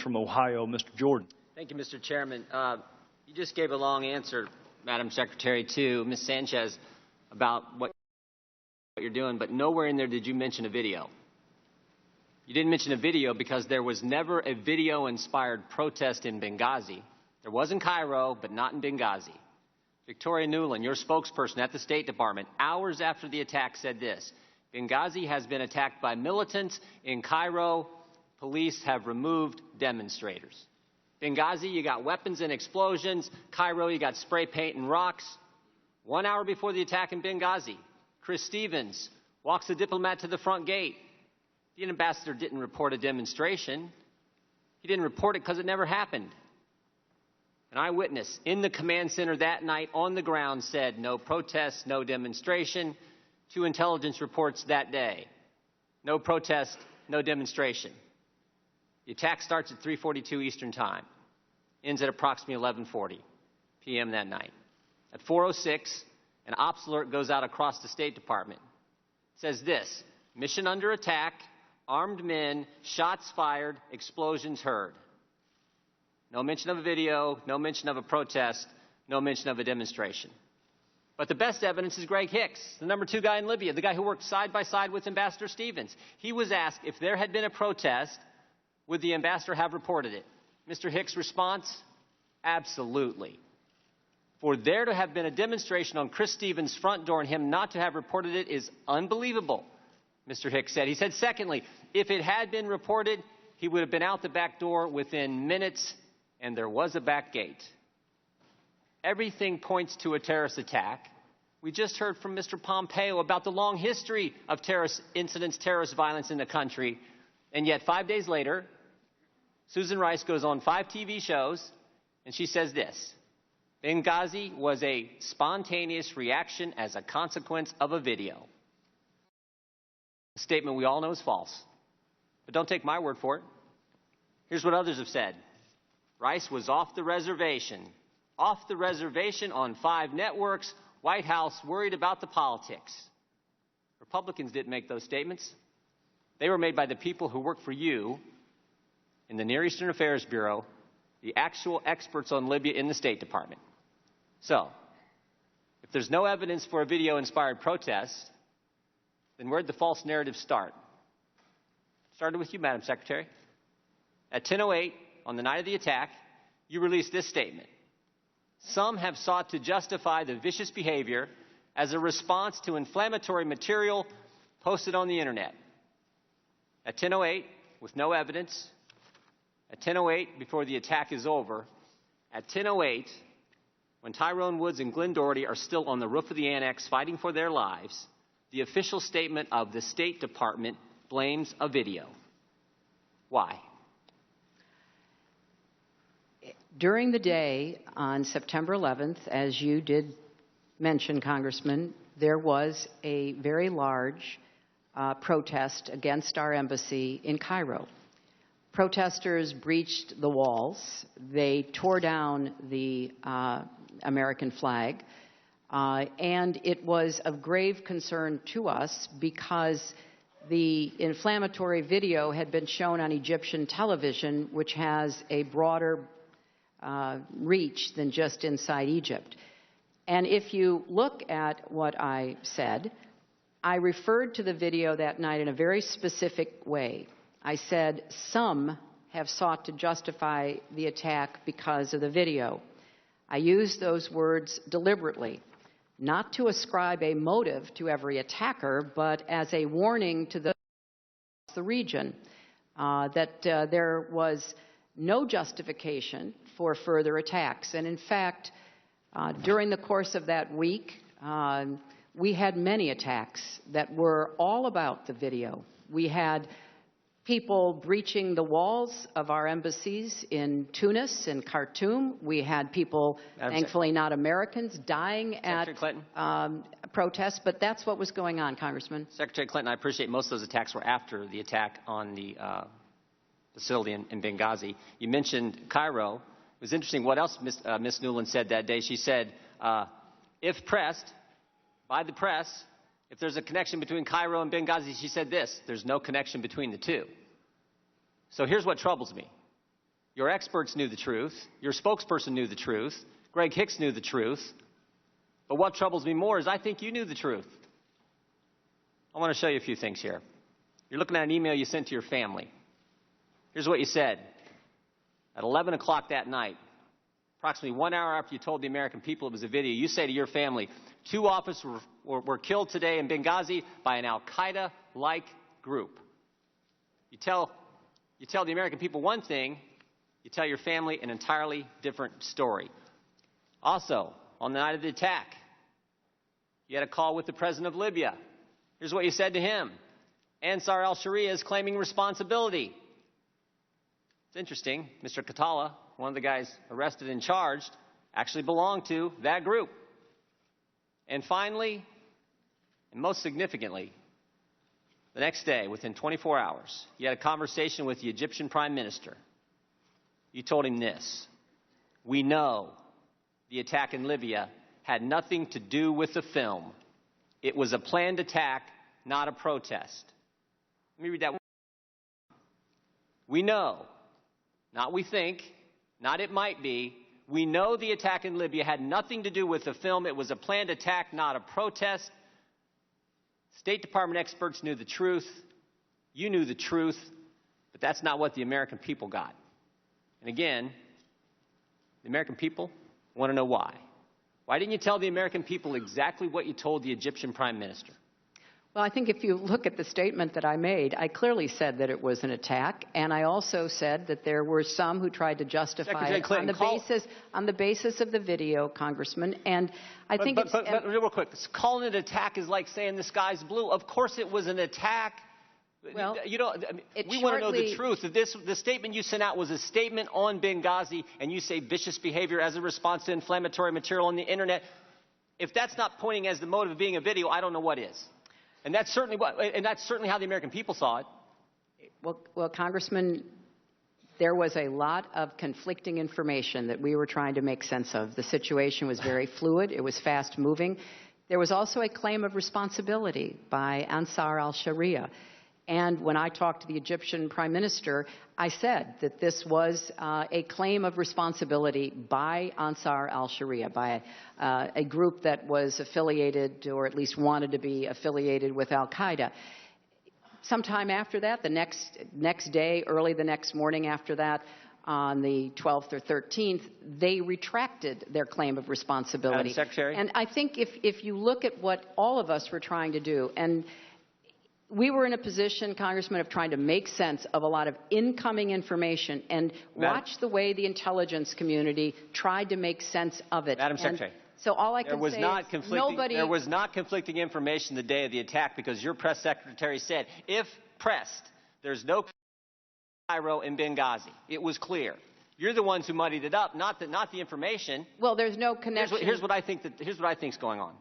from Ohio, Mr. Jordan. Thank you, Mr. Chairman. You just gave a long answer, Madam Secretary, to Ms. Sanchez about what you're doing, but nowhere in there did you mention a video. You didn't mention a video because there was never a video-inspired protest in Benghazi. There was in Cairo, but not in Benghazi. Victoria Nuland, your spokesperson at the State Department, hours after the attack said this: Benghazi has been attacked by militants. In Cairo, police have removed demonstrators. Benghazi, you got weapons and explosions. Cairo, you got spray paint and rocks. 1 hour before the attack in Benghazi, Chris Stevens walks the diplomat to the front gate. The ambassador didn't report a demonstration. He didn't report it because it never happened. An eyewitness in the command center that night on the ground said no protest, no demonstration. 2 intelligence reports that day. No protest, no demonstration. The attack starts at 3:42 Eastern Time, ends at approximately 11:40 p.m. that night. At 4:06, an ops alert goes out across the State Department. It says this: mission under attack, armed men, shots fired, explosions heard. No mention of a video, no mention of a protest, no mention of a demonstration. But the best evidence is Greg Hicks, the number 2 guy in Libya, the guy who worked side by side with Ambassador Stevens. He was asked if there had been a protest, would the ambassador have reported it? Mr. Hicks' response: absolutely. For there to have been a demonstration on Chris Stevens' front door and him not to have reported it is unbelievable, Mr. Hicks said. He said, secondly, if it had been reported, he would have been out the back door within minutes, and there was a back gate. Everything points to a terrorist attack. We just heard from Mr. Pompeo about the long history of terrorist incidents, terrorist violence in the country. And yet 5 days later, Susan Rice goes on 5 TV shows, and she says this: Benghazi was a spontaneous reaction as a consequence of a video. A statement we all know is false. But don't take my word for it. Here's what others have said. Rice was off the reservation on 5 networks. White House worried about the politics. Republicans didn't make those statements. They were made by the people who work for you in the Near Eastern Affairs Bureau, the actual experts on Libya in the State Department. So, if there's no evidence for a video-inspired protest, then where'd the false narrative start? It started with you, Madam Secretary. At 10:08 on the night of the attack, you released this statement: some have sought to justify the vicious behavior as a response to inflammatory material posted on the internet. At 10:08, with no evidence, at 10:08 before the attack is over, at 10:08, when Tyrone Woods and Glenn Doherty are still on the roof of the annex fighting for their lives, the official statement of the State Department blames a video. Why? During the day on September 11th, as you did mention, Congressman, there was a very large protest against our embassy in Cairo. Protesters breached the walls. They tore down the American flag. And it was of grave concern to us because the inflammatory video had been shown on Egyptian television, which has a broader reach than just inside Egypt. And if you look at what I said, I referred to the video that night in a very specific way. I said some have sought to justify the attack because of the video. I used those words deliberately, not to ascribe a motive to every attacker, but as a warning to the region that there was no justification for further attacks. And in fact, during the course of that week, we had many attacks that were all about the video. We had people breaching the walls of our embassies in Tunis and Khartoum. We had people, thankfully not Americans, dying at protests, but that's what was going on, Congressman. Secretary Clinton, I appreciate most of those attacks were after the attack on the facility in Benghazi. You mentioned Cairo. It was interesting what else Ms. Nuland said that day. She said, if pressed by the press, if there's a connection between Cairo and Benghazi, she said this: there's no connection between the two. So here's what troubles me. Your experts knew the truth. Your spokesperson knew the truth. Greg Hicks knew the truth. But what troubles me more is I think you knew the truth. I want to show you a few things here. You're looking at an email you sent to your family. Here's what you said. At 11 o'clock that night, approximately 1 hour after you told the American people it was a video, you say to your family, 2 officers were killed today in Benghazi by an al-Qaeda-like group. You tell the American people one thing, you tell your family an entirely different story. Also, on the night of the attack, you had a call with the president of Libya. Here's what you said to him. Ansar al-Sharia is claiming responsibility. It's interesting. Mr. Katala, one of the guys arrested and charged, actually belonged to that group. And finally, and most significantly, the next day, within 24 hours, you had a conversation with the Egyptian Prime Minister. You told him this: we know the attack in Libya had nothing to do with the film. It was a planned attack, not a protest. Let me read that one. We know, not we think, not it might be. We know the attack in Libya had nothing to do with the film. It was a planned attack, not a protest. State Department experts knew the truth. You knew the truth. But that's not what the American people got. And again, the American people want to know why. Why didn't you tell the American people exactly what you told the Egyptian Prime Minister? Well, I think if you look at the statement that I made, I clearly said that it was an attack, and I also said that there were some who tried to justify it on the basis of the video, Congressman. And I think but real quick, calling it an attack is like saying the sky's blue. Of course, it was an attack. Well, we want to know the truth. The statement you sent out was a statement on Benghazi, and you say vicious behavior as a response to inflammatory material on the internet. If that's not pointing as the motive of being a video, I don't know what is. And that's certainly how the American people saw it. Well, Congressman, there was a lot of conflicting information that we were trying to make sense of. The situation was very fluid. It was fast moving. There was also a claim of responsibility by Ansar al-Sharia. And when I talked to the Egyptian Prime Minister, I said that this was a claim of responsibility by Ansar al-Sharia, by a group that was affiliated, or at least wanted to be affiliated with al-Qaeda. Sometime after that, the next day, early the next morning after that, on the 12th or 13th, they retracted their claim of responsibility. Madam Secretary? And I think if you look at what all of us were trying to do, and we were in a position, Congressman, of trying to make sense of a lot of incoming information and watch the way the intelligence community tried to make sense of it. Madam Secretary. So all I can say is nobody... There was not conflicting information the day of the attack because your press secretary said, if pressed, there's no Cairo in Benghazi. It was clear. You're the ones who muddied it up, not the information. Well, there's no connection. Here's what I think is going on.